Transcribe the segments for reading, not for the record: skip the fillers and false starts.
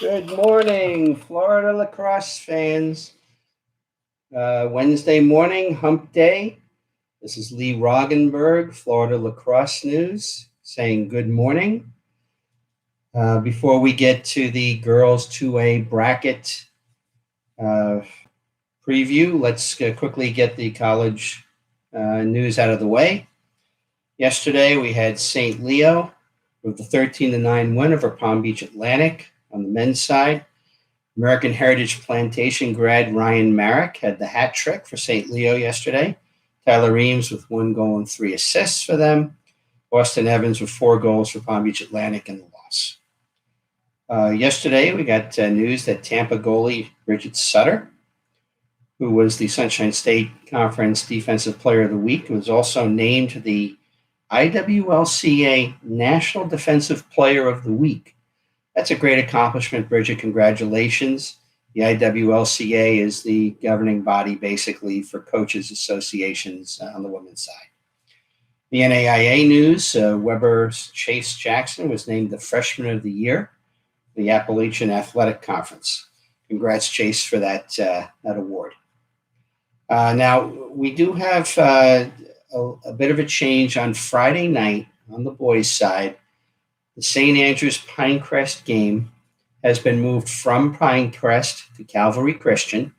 Good morning, Florida lacrosse fans. Wednesday morning, hump day. This is Lee Roggenberg, Florida Lacrosse News, saying good morning. Before we get to the girls 2A bracket preview, let's quickly get the college news out of the way. Yesterday, we had St. Leo with the 13-9 win over Palm Beach Atlantic on the men's side. American Heritage Plantation grad Ryan Marek had the hat trick for St. Leo yesterday. Tyler Reams with 1 goal and 3 assists for them. Austin Evans with 4 goals for Palm Beach Atlantic in the loss. Yesterday, we got news that Tampa goalie Bridget Sutter, who was the Sunshine State Conference Defensive Player of the Week, was also named the IWLCA National Defensive Player of the Week. That's a great accomplishment, Bridget. Congratulations. The IWLCA is the governing body, basically, for coaches associations on the women's side. The NAIA news, Weber Chase Jackson was named the Freshman of the Year, the Appalachian Athletic Conference. Congrats, Chase, for that award. Now, we do have a bit of a change on Friday night on the boys' side. The St. Andrews Pinecrest game has been moved from Pinecrest to Calvary Christian,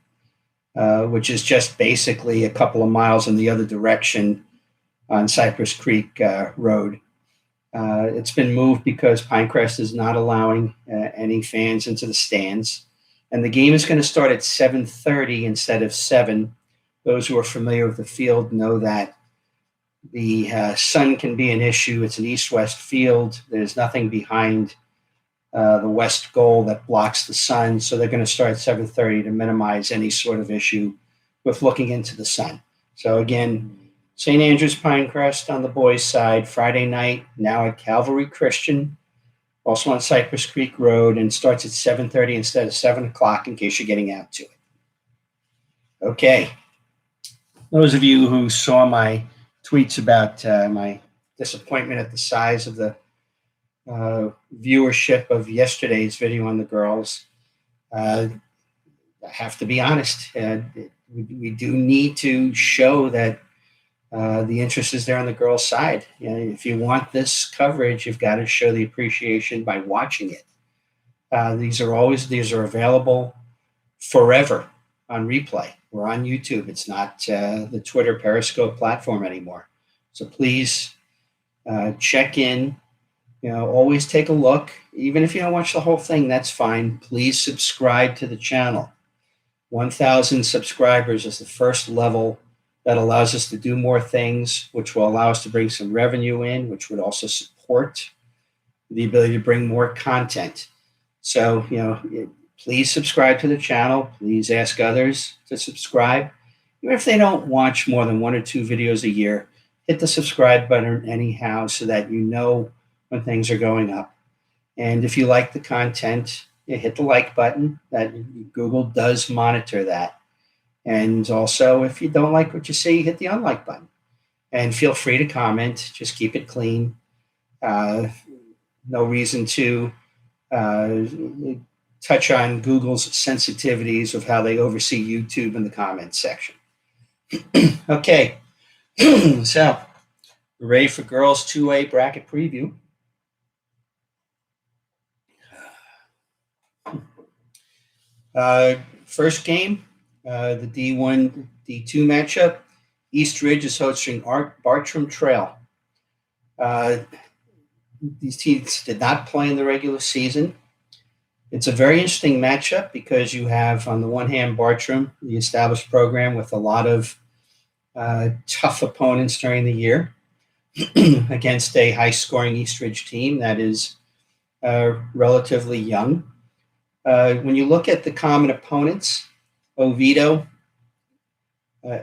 which is just basically a couple of miles in the other direction on Cypress Creek Road. It's been moved because Pinecrest is not allowing any fans into the stands. And the game is going to start at 7:30 instead of 7. Those who are familiar with the field know that the sun can be an issue. It's an east-west field. There's nothing behind the west goal that blocks the sun. So they're going to start at 7:30 to minimize any sort of issue with looking into the sun. So again, St. Andrews Pinecrest on the boys' side, Friday night, now at Calvary Christian, also on Cypress Creek Road, and starts at 7:30 instead of 7 o'clock in case you're getting out to it. Okay. Those of you who saw my tweets about my disappointment at the size of the viewership of yesterday's video on the girls, I have to be honest. We do need to show that the interest is there on the girls' side. If you want this coverage, you've got to show the appreciation by watching it. These are available forever on replay. We're on YouTube. It's not the Twitter Periscope platform anymore. So please check in. Always take a look. Even if you don't watch the whole thing, that's fine. Please subscribe to the channel. 1,000 subscribers is the first level that allows us to do more things, which will allow us to bring some revenue in, which would also support the ability to bring more content. So, please subscribe to the channel. Please ask others to subscribe. Even if they don't watch more than 1 or 2 videos a year, hit the subscribe button anyhow so that you know when things are going up. And if you like the content, hit the like button. That Google does monitor that. And also, if you don't like what you see, hit the unlike button. And feel free to comment. Just keep it clean. No reason to touch on Google's sensitivities of how they oversee YouTube in the comments section. Okay, so we're ready for girls 2A bracket preview. First game, the D1, D2 matchup. East Ridge is hosting Bartram Trail. These teams did not play in the regular season. It's a very interesting matchup because you have, on the one hand, Bartram, the established program with a lot of tough opponents during the year, against a high-scoring East Ridge team that is relatively young. When you look at the common opponents, Oviedo,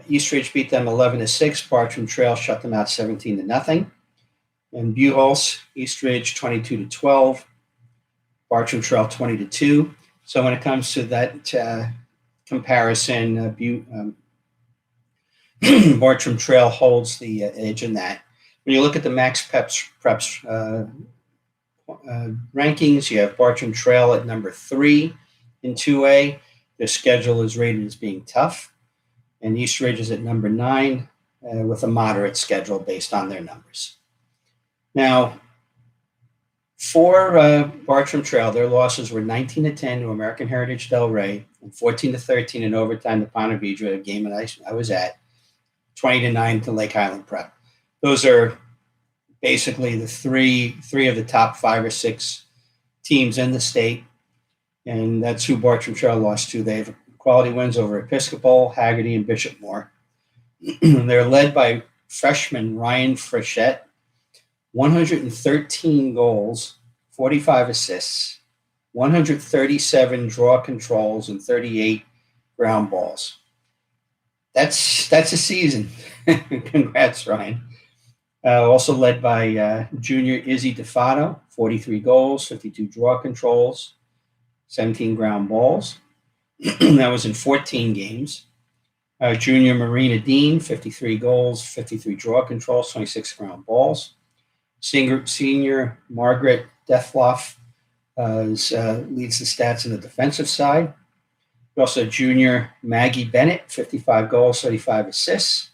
East Ridge beat them 11-6. Bartram Trail shut them out 17-0. And Buchholz, East Ridge 22-12. Bartram Trail 20-2. So when it comes to that comparison, Bartram Trail holds the edge in that. When you look at the max preps rankings, you have Bartram Trail at number 3 in 2A. Their schedule is rated as being tough. And East Ridge is at number 9 with a moderate schedule based on their numbers. Now, for Bartram Trail, their losses were 19-10 to American Heritage Delray and 14-13 in overtime to Ponte Vedra, a game that I was at, 20-9 to Lake Highland Prep. Those are basically the three of the top 5 or 6 teams in the state, and that's who Bartram Trail lost to. They have quality wins over Episcopal, Haggerty, and Bishop Moore. They're led by freshman Ryan Frechette, 113 goals, 45 assists, 137 draw controls, and 38 ground balls. That's a season. Congrats, Ryan. Also led by junior Izzy DeFato, 43 goals, 52 draw controls, 17 ground balls. That was in 14 games. Junior Marina Dean, 53 goals, 53 draw controls, 26 ground balls. Senior Margaret Dethloff leads the stats in the defensive side. Also junior Maggie Bennett, 55 goals, 35 assists.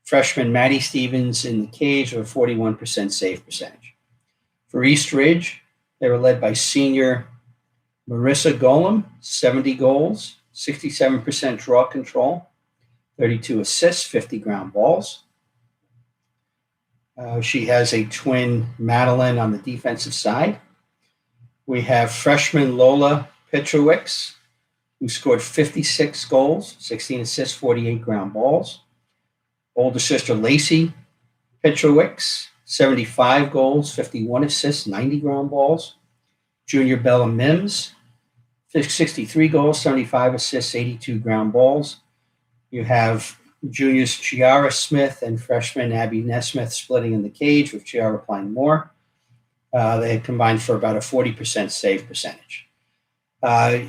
Freshman Maddie Stevens in the cage with a 41% save percentage. For East Ridge, they were led by senior Marissa Golem, 70 goals, 67% draw control, 32 assists, 50 ground balls. She has a twin Madeline on the defensive side. We have freshman Lola Petrowicz, who scored 56 goals, 16 assists, 48 ground balls. Older sister Lacey Petrowicz, 75 goals, 51 assists, 90 ground balls. Junior Bella Mims, 63 goals, 75 assists, 82 ground balls. You have juniors Chiara Smith and freshman Abby Nesmith splitting in the cage with Chiara playing more. They combined for about a 40% save percentage. A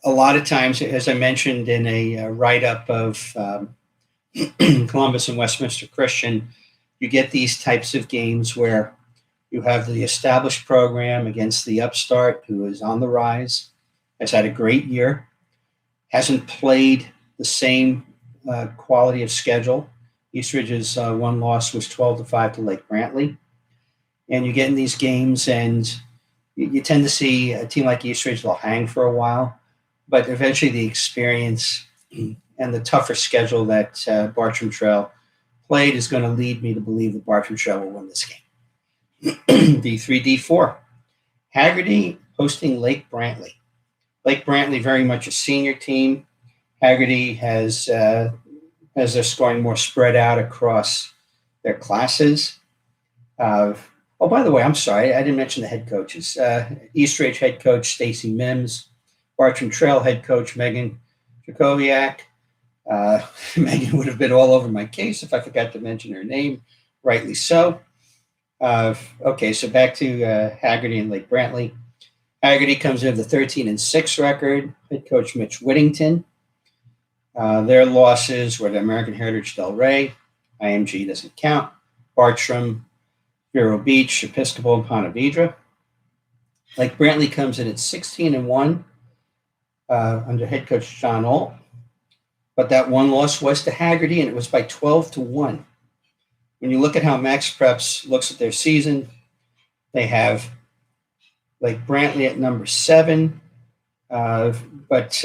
lot of times, as I mentioned in a write-up of Columbus and Westminster Christian, you get these types of games where you have the established program against the upstart who is on the rise, has had a great year, hasn't played the same quality of schedule. East Ridge's one loss was 12-5 to Lake Brantley. And you get in these games and you tend to see a team like East Ridge will hang for a while, but eventually the experience and the tougher schedule that Bartram Trail played is going to lead me to believe that Bartram Trail will win this game. D3, D4. Haggerty hosting Lake Brantley. Lake Brantley very much a senior team. Haggerty has their scoring more spread out across their classes. Oh, by the way, I'm sorry, I didn't mention the head coaches. East Ridge head coach Stacy Mims, Bartram Trail head coach Megan Jakowiak. Megan would have been all over my case if I forgot to mention her name, rightly so. Okay, so back to Haggerty and Lake Brantley. Haggerty comes in with a 13-6 record. Head coach Mitch Whittington. Their losses were to American Heritage Delray. IMG doesn't count. Bartram, Vero Beach, Episcopal, and Ponte Vedra. Lake Brantley comes in at 16-1 under head coach John Alt. But that one loss was to Haggerty, and it was by 12-1. When you look at how Max Preps looks at their season, they have Lake Brantley at number 7, but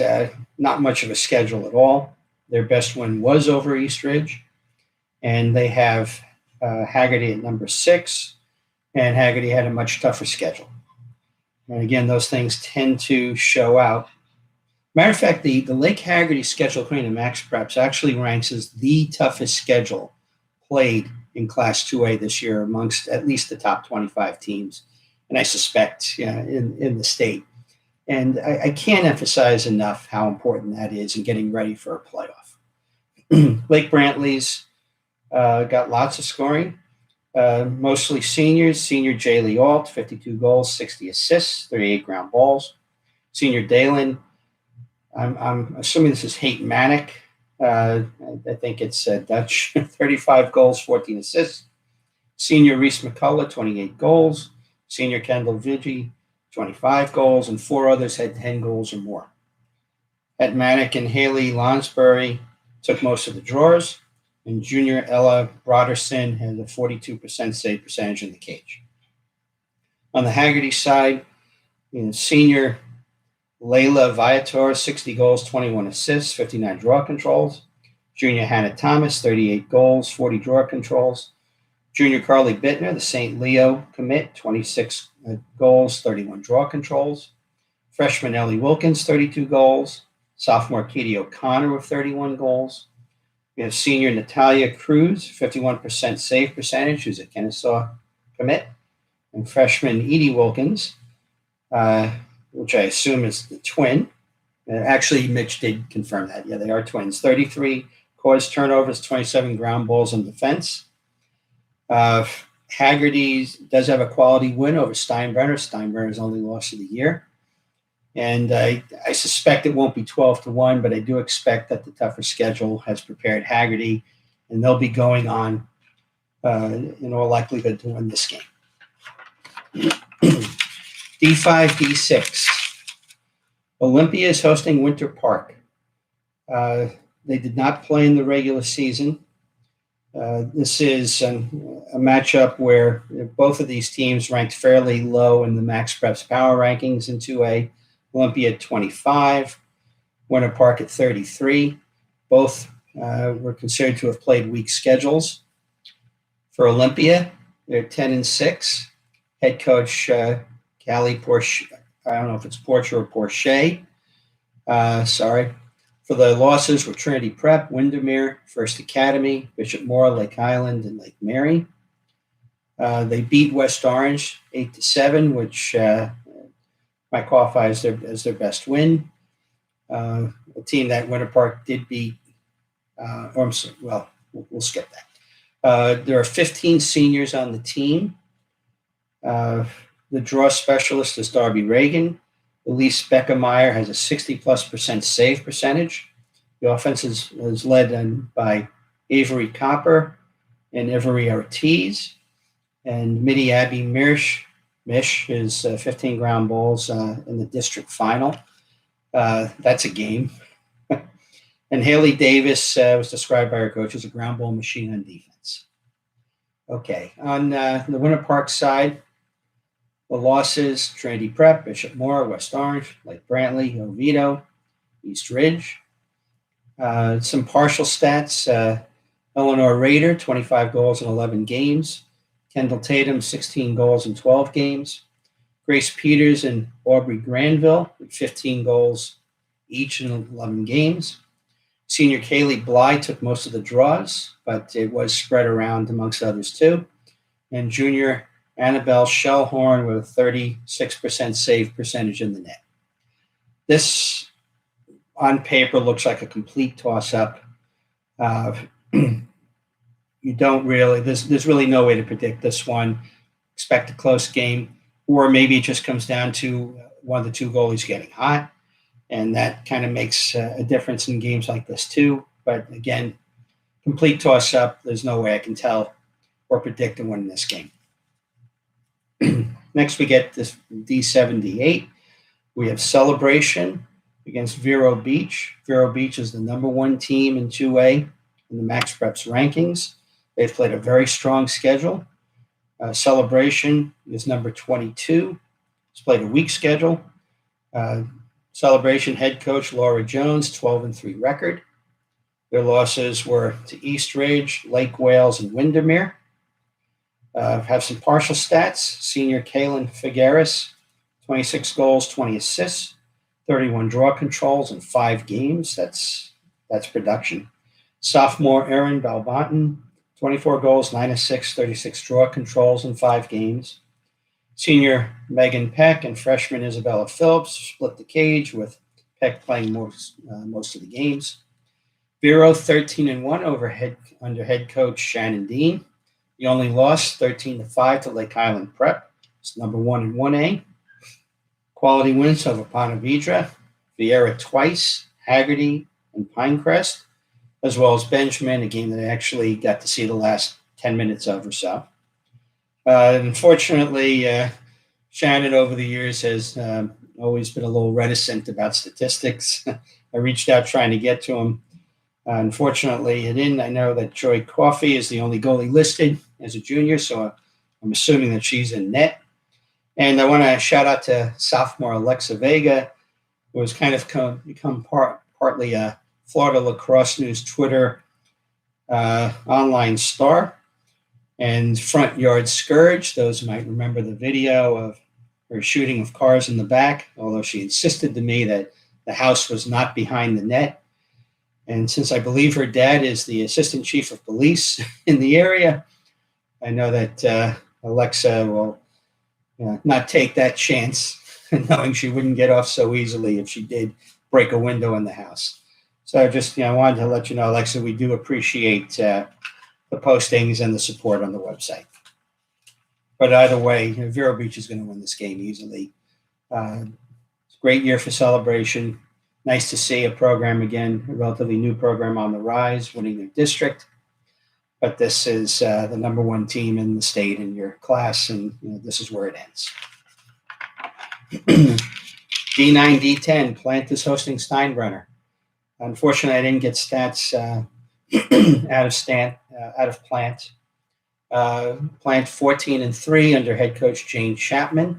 not much of a schedule at all. Their best win was over East Ridge. And they have Haggerty at number 6, and Haggerty had a much tougher schedule. And again, those things tend to show out. Matter of fact, the Lake Haggerty schedule according to Max Preps actually ranks as the toughest schedule played in Class 2A this year amongst at least the top 25 teams, and I suspect in the state. And I can't emphasize enough how important that is in getting ready for a playoff. Lake Brantley's got lots of scoring, mostly seniors. Senior Jaylee Alt, 52 goals, 60 assists, 38 ground balls. Senior Dalen, I'm assuming this is Haight Manick. I think it's Dutch, 35 goals, 14 assists. Senior Reese McCullough, 28 goals. Senior Kendall Vigi, 25 goals, and 4 others had 10 goals or more. Hetmanic and Haley Lonsbury took most of the drawers, and junior Ella Broderson had a 42% save percentage in the cage. On the Haggerty side, senior Layla Viator, 60 goals, 21 assists, 59 draw controls. Junior Hannah Thomas, 38 goals, 40 draw controls. Junior Carly Bittner, the St. Leo commit, 26 goals, 31 draw controls. Freshman Ellie Wilkins, 32 goals. Sophomore Katie O'Connor with 31 goals. We have senior Natalia Cruz, 51% save percentage, who's a Kennesaw commit. And freshman Edie Wilkins, which I assume is the twin. Actually, Mitch did confirm that. Yeah, they are twins. 33 caused turnovers, 27 ground balls in defense. Haggerty does have a quality win over Steinbrenner. Steinbrenner's only loss of the year. And I suspect it won't be 12-1, but I do expect that the tougher schedule has prepared Haggerty, and they'll be going on, in all likelihood, to win this game. D5, D6. Olympia is hosting Winter Park. They did not play in the regular season. This is a matchup where both of these teams ranked fairly low in the Max Preps power rankings in 2A. Olympia at 25, Winter Park at 33. Both were considered to have played weak schedules. For Olympia, they're 10-6. Head coach Callie Porsche, I don't know if it's Porsche or Porsche. Sorry. For the losses were Trinity Prep, Windermere, First Academy, Bishop Moore, Lake Island, and Lake Mary. They beat West Orange 8-7, which might qualify as their best win. A team that Winter Park did beat. We'll skip that. There are 15 seniors on the team. The draw specialist is Darby Reagan. Elise Beckemeyer has a 60+% save percentage. The offense is led by Avery Copper and Avery Ortiz. And Mitty Abby Mish is 15 ground balls in the district final. That's a game. And Haley Davis was described by her coach as a ground ball machine on defense. Okay, on the Winter Park side, the losses: Trinity Prep, Bishop Moore, West Orange, Lake Brantley, Oviedo, East Ridge. Some partial stats: Eleanor Rader, 25 goals in 11 games. Kendall Tatum, 16 goals in 12 games. Grace Peters and Aubrey Granville with 15 goals each in 11 games. Senior Kaylee Bly took most of the draws, but it was spread around amongst others too. And junior Annabelle Shellhorn with a 36% save percentage in the net. This, on paper, looks like a complete toss-up. You don't really, there's really no way to predict this one. Expect a close game, or maybe it just comes down to one of the two goalies getting hot, and that kind of makes a difference in games like this too. But again, complete toss-up. There's no way I can tell or predict a win in this game. Next, we get this D7, D8. We have Celebration against Vero Beach. Vero Beach is the number one team in 2A in the Max Preps rankings. They've played a very strong schedule. Celebration is number 22. It's played a weak schedule. Celebration head coach Laura Jones, 12-3 record. Their losses were to East Ridge, Lake Wales, and Windermere. Have some partial stats. Senior Kaylin Figueres, 26 goals, 20 assists, 31 draw controls in 5 games. That's production. Sophomore Erin Balbanton, 24 goals, 9 assists, 36 draw controls in 5 games. Senior Megan Peck and freshman Isabella Phillips split the cage, with Peck playing most of the games. Vero 13-1 under head coach Shannon Dean. The only loss, 13-5 to Lake Island Prep. It's number 1 in 1A. Quality wins over Ponte Vedra, Vieira twice, Haggerty, and Pinecrest, as well as Benjamin, a game that I actually got to see the last 10 minutes of or so. Unfortunately, Shannon, over the years, has always been a little reticent about statistics. I reached out trying to get to him. Unfortunately, it didn't. I know that Joy Coffey is the only goalie listed as a junior, so I'm assuming that she's in net. And I want to shout out to sophomore Alexa Vega, who has kind of become partly a Florida Lacrosse News Twitter online star and front yard scourge. Those might remember the video of her shooting with cars in the back, although she insisted to me that the house was not behind the net. And since I believe her dad is the assistant chief of police in the area, I know that Alexa will not take that chance, knowing she wouldn't get off so easily if she did break a window in the house. So I wanted to let you know, Alexa, we do appreciate the postings and the support on the website. But either way, Vero Beach is going to win this game easily. It's a great year for celebration. Nice to see a program again, a relatively new program on the rise, winning their district. But this is the number one team in the state in your class, and this is where it ends. D9, D10, Plant is hosting Steinbrenner. Unfortunately, I didn't get stats out of Plant. Plant 14-3 under head coach Jane Chapman.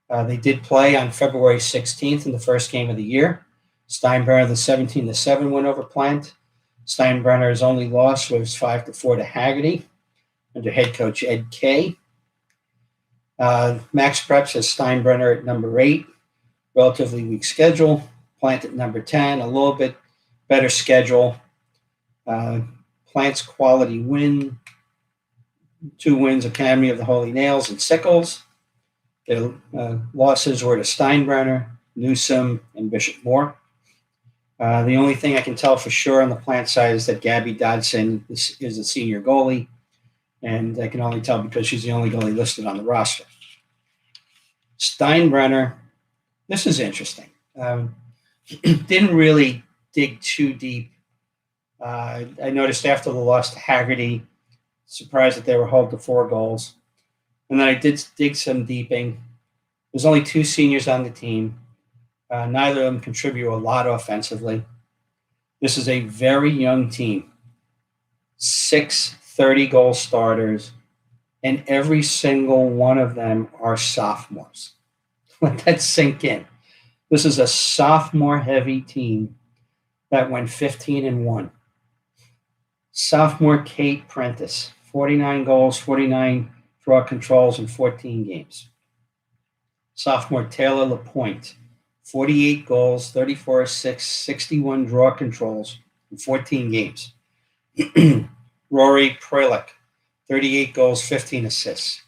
They did play on February 16th in the first game of the year. Steinbrenner, the 17-7 win over Plant. Steinbrenner's only loss was 5-4 to Haggerty under head coach Ed Kay. Max Preps has Steinbrenner at number 8, relatively weak schedule. Plant at number 10, a little bit better schedule. Plant's quality win, 2 wins, Academy of the Holy Nails and Sickles. Their losses were to Steinbrenner, Newsom, and Bishop Moore. The only thing I can tell for sure on the Plant side is that Gabby Dodson is a senior goalie, and I can only tell because she's the only goalie listed on the roster. Steinbrenner, this is interesting. Didn't really dig too deep. I noticed after the loss to Haggerty, surprised that they were held to 4 goals. And then I did dig some deeping. There's only 2 seniors on the team. Neither of them contribute a lot offensively. This is a very young team. 6 30-goal starters, and every single one of them are sophomores. Let that sink in. This is a sophomore-heavy team that went 15-1. Sophomore Kate Prentice, 49 goals, 49 draw controls in 14 games. Sophomore Taylor Lapointe, 48 goals, 34 assists, 61 draw controls in 14 games. Rory Prelick, 38 goals, 15 assists.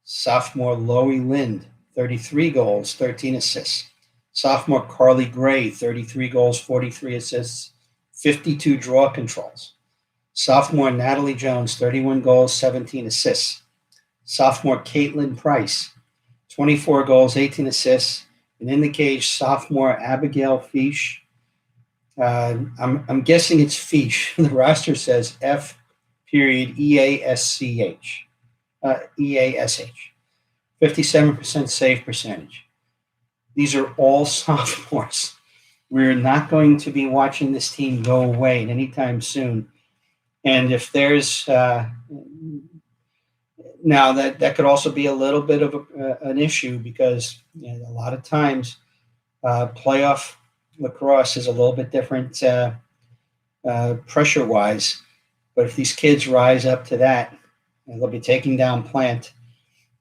Sophomore Loie Lind, 33 goals, 13 assists. Sophomore Carly Gray, 33 goals, 43 assists, 52 draw controls. Sophomore Natalie Jones, 31 goals, 17 assists. Sophomore Caitlin Price, 24 goals, 18 assists. And in the cage, sophomore Abigail Fish. I'm guessing it's Fish. The roster says F. EASCH. EASH. 57% save percentage. These are all sophomores. We're not going to be watching this team go away anytime soon. And if there's now that could also be a little bit of an issue because a lot of times playoff lacrosse is a little bit different pressure-wise. But if these kids rise up to that, they'll be taking down Plant.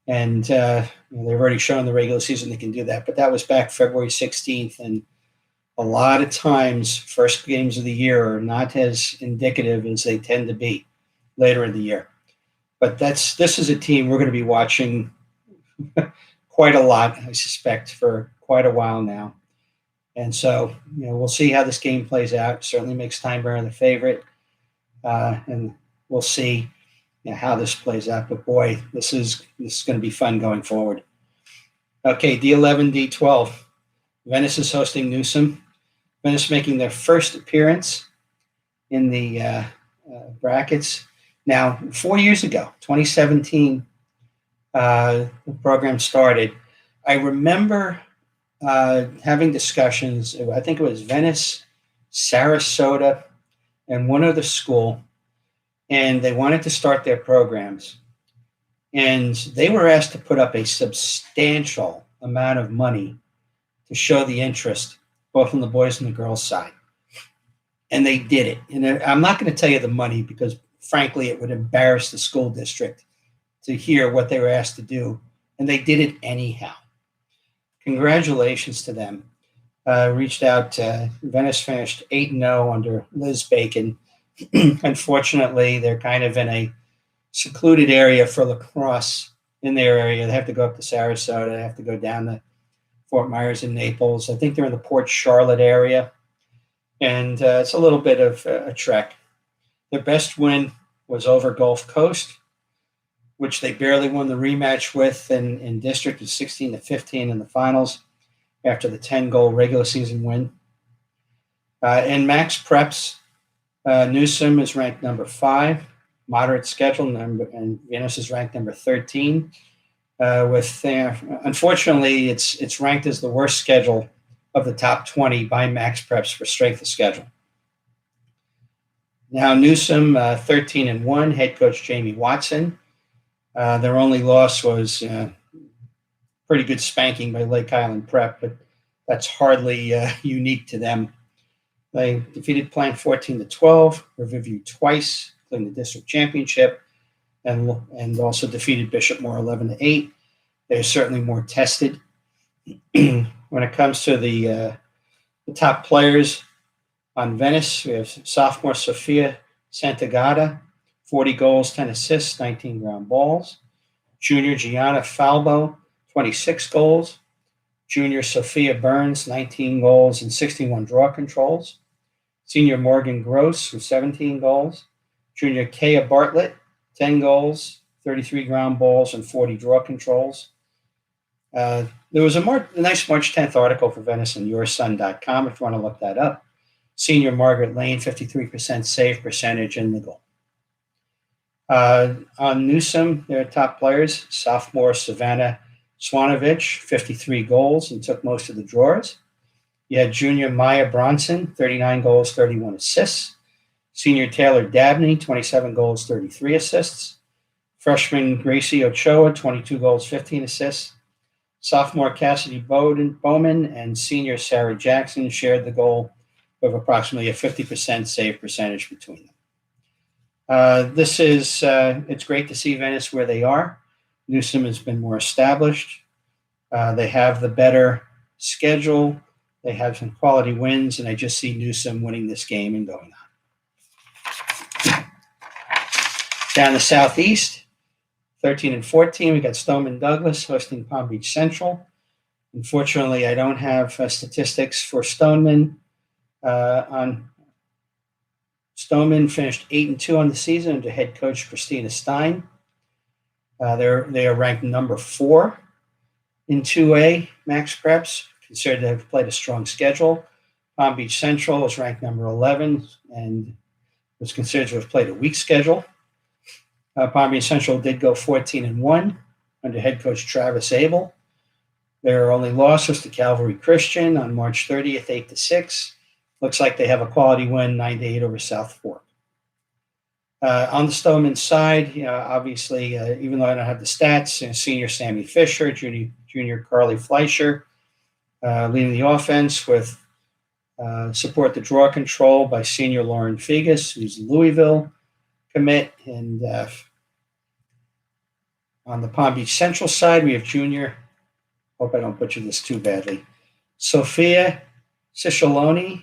And they've already shown in the regular season they can do that. But that was back February 16th. And a lot of times, first games of the year are not as indicative as they tend to be later in the year. But this is a team we're going to be watching quite a lot, I suspect, for quite a while now. And so, we'll see how this game plays out. Certainly makes Steinbrenner the favorite. And we'll see how this plays out. But boy, this is going to be fun going forward. Okay, D11, D12. Venice is hosting Newsom. Venice making their first appearance in the brackets. Now, 4 years ago, 2017, the program started, I remember having discussions. I think it was Venice, Sarasota, and one other school, and they wanted to start their programs. And they were asked to put up a substantial amount of money to show the interest, both on the boys and the girls' side. And they did it. And I'm not going to tell you the money because, frankly, it would embarrass the school district to hear what they were asked to do. And they did it anyhow. Congratulations to them. Reached out. Venice finished 8-0 under Liz Bacon. Unfortunately, they're kind of in a secluded area for lacrosse in their area. They have to go up to Sarasota. They have to go down to Fort Myers and Naples. I think they're in the Port Charlotte area. And it's a little bit of a trek. Their best win was over Gulf Coast, which they barely won the rematch with in district, was 16-15 in the finals after the 10-goal regular season win. In Max Preps, Newsom is ranked number 5, moderate schedule, and Venus is ranked number 13. Unfortunately, it's ranked as the worst schedule of the top 20 by Max Preps for strength of schedule. Now Newsom, 13-1, head coach Jamie Watson. Their only loss was pretty good spanking by Lake Island Prep, but that's hardly unique to them. They defeated Plant 14-12, Riverview twice, including the district championship, and also defeated Bishop Moore 11-8. They're certainly more tested. When it comes to the top players on Venice, we have sophomore Sophia Santagata, 40 goals, 10 assists, 19 ground balls. Junior Gianna Falbo, 26 goals. Junior Sophia Burns, 19 goals and 61 draw controls. Senior Morgan Gross with 17 goals. Junior Kaya Bartlett, 10 goals, 33 ground balls, and 40 draw controls. There was a nice March 10th article for Venice on yoursun.com if you want to look that up. Senior Margaret Lane, 53% save percentage in the goal. On Newsom, their top players, sophomore Savannah Swanovich, 53 goals and took most of the drawers. You had junior Maya Bronson, 39 goals, 31 assists. Senior Taylor Dabney, 27 goals, 33 assists. Freshman Gracie Ochoa, 22 goals, 15 assists. Sophomore Cassidy Bowman and senior Sarah Jackson shared the goal of approximately a 50% save percentage between them. It's great to see Venice where they are. Newsom has been more established. They have the better schedule. They have some quality wins, and I just see Newsom winning this game and going on. Down the southeast, 13-14, we got Stoneman Douglas hosting Palm Beach Central. Unfortunately, I don't have statistics for Stoneman. Stoneman finished 8-2 on the season under head coach Christina Stein. They are ranked number 4 in 2A Max Preps, considered to have played a strong schedule. Palm Beach Central is ranked number 11 and was considered to have played a weak schedule. Palm Beach Central did go 14-1 under head coach Travis Abel. Their only loss was to Calvary Christian on March 30th, 8-6. Looks like they have a quality win, 9-8 over South Fork. On the Stoneman side, obviously, even though I don't have the stats, senior Sammy Fisher, junior Carly Fleischer, leading the offense with support the draw control by senior Lauren Figas, who's Louisville commit. And on the Palm Beach Central side, we have junior, hope I don't butcher this too badly, Sophia Ciccioloni,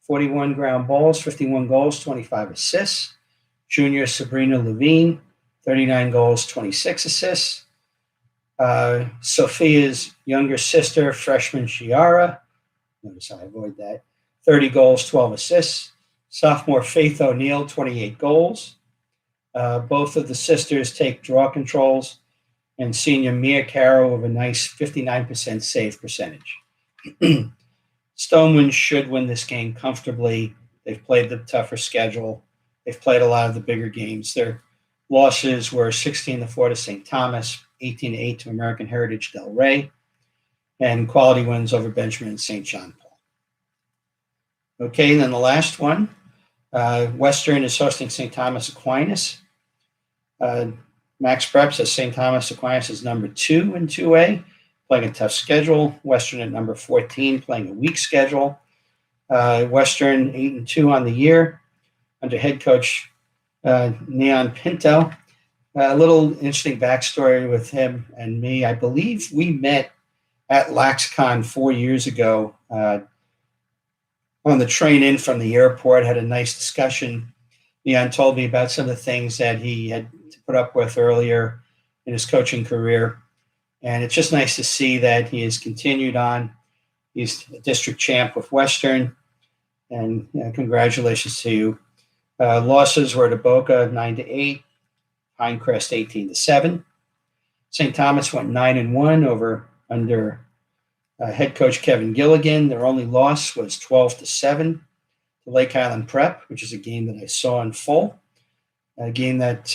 41 ground balls, 51 goals, 25 assists. Junior Sabrina Levine, 39 goals, 26 assists. Sophia's younger sister, freshman Shiara, notice how I avoid that, 30 goals, 12 assists. Sophomore Faith O'Neill, 28 goals. Both of the sisters take draw controls, and senior Mia Carroll with a nice 59% save percentage. Stoneman should win this game comfortably. They've played the tougher schedule. They've played a lot of the bigger games. Their losses were 16-4 to St. Thomas, 18-8 to American Heritage Del Rey, and quality wins over Benjamin and St. John Paul. Okay, and then the last one, Western is hosting St. Thomas Aquinas. Max Preps has St. Thomas Aquinas as number 2 in 2A, playing a tough schedule. Western at number 14, playing a weak schedule. Western 8-2 on the year under head coach Neon Pinto. A little interesting backstory with him and me. I believe we met at LaxCon 4 years ago on the train in from the airport, had a nice discussion. Neon told me about some of the things that he had to put up with earlier in his coaching career. And it's just nice to see that he has continued on. He's a district champ with Western. And congratulations to you. Losses were to Boca 9-8, Pinecrest 18-7. St. Thomas went 9-1 over under head coach Kevin Gilligan. Their only loss was 12-7 to Lake Highland Prep, which is a game that I saw in full. A game that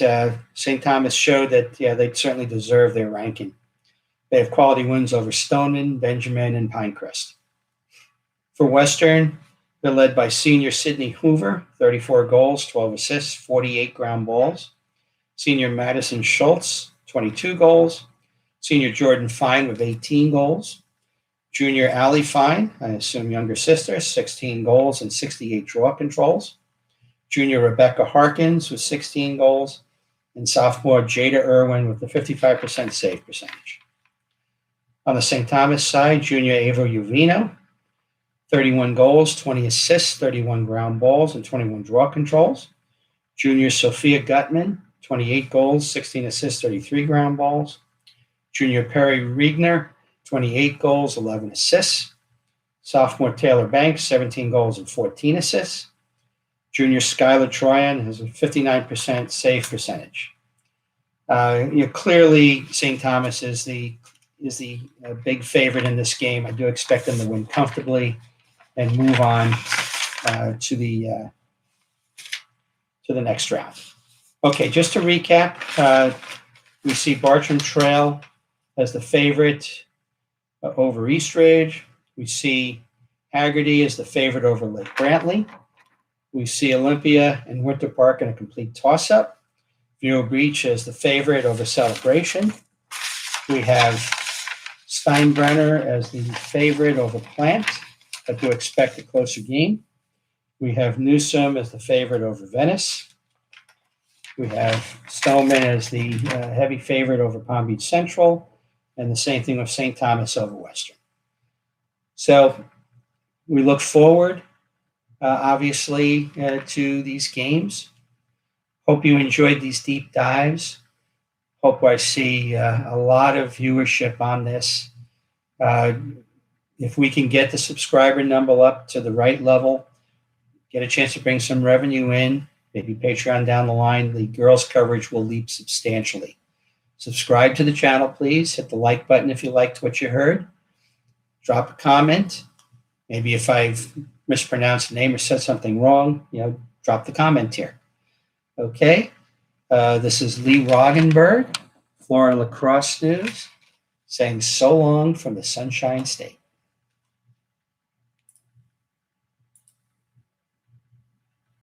St. Thomas showed that, they certainly deserve their ranking. They have quality wins over Stoneman, Benjamin, and Pinecrest. For Western, they're led by senior Sidney Hoover, 34 goals, 12 assists, 48 ground balls. Senior Madison Schultz, 22 goals. Senior Jordan Fine with 18 goals. Junior Allie Fine, I assume younger sister, 16 goals and 68 draw controls. Junior Rebecca Harkins with 16 goals. And sophomore Jada Irwin with a 55% save percentage. On the St. Thomas side, junior Ava Uvino, 31 goals, 20 assists, 31 ground balls, and 21 draw controls. Junior Sophia Gutman, 28 goals, 16 assists, 33 ground balls. Junior Perry Riegner, 28 goals, 11 assists. Sophomore Taylor Banks, 17 goals and 14 assists. Junior Skylar Troyan has a 59% save percentage. Clearly, St. Thomas is the big favorite in this game. I do expect them to win comfortably and move on to the next round. Okay, just to recap, we see Bartram Trail as the favorite over Eastridge. We see Haggerty as the favorite over Lake Brantley. We see Olympia and Winter Park in a complete toss-up. Vero Beach as the favorite over Celebration. We have Steinbrenner as the favorite over Plant. I do expect a closer game. We have Newsom as the favorite over Venice. We have Stoneman as the heavy favorite over Palm Beach Central, and the same thing with St. Thomas over Western. So we look forward, obviously, to these games. Hope you enjoyed these deep dives. Hope I see a lot of viewership on this. If we can get the subscriber number up to the right level, get a chance to bring some revenue in, maybe Patreon down the line, the girls' coverage will leap substantially. Subscribe to the channel, please. Hit the like button if you liked what you heard. Drop a comment. Maybe if I've mispronounced a name or said something wrong, drop the comment here. Okay. This is Lee Roggenberg, Florida Lacrosse News, saying so long from the Sunshine State.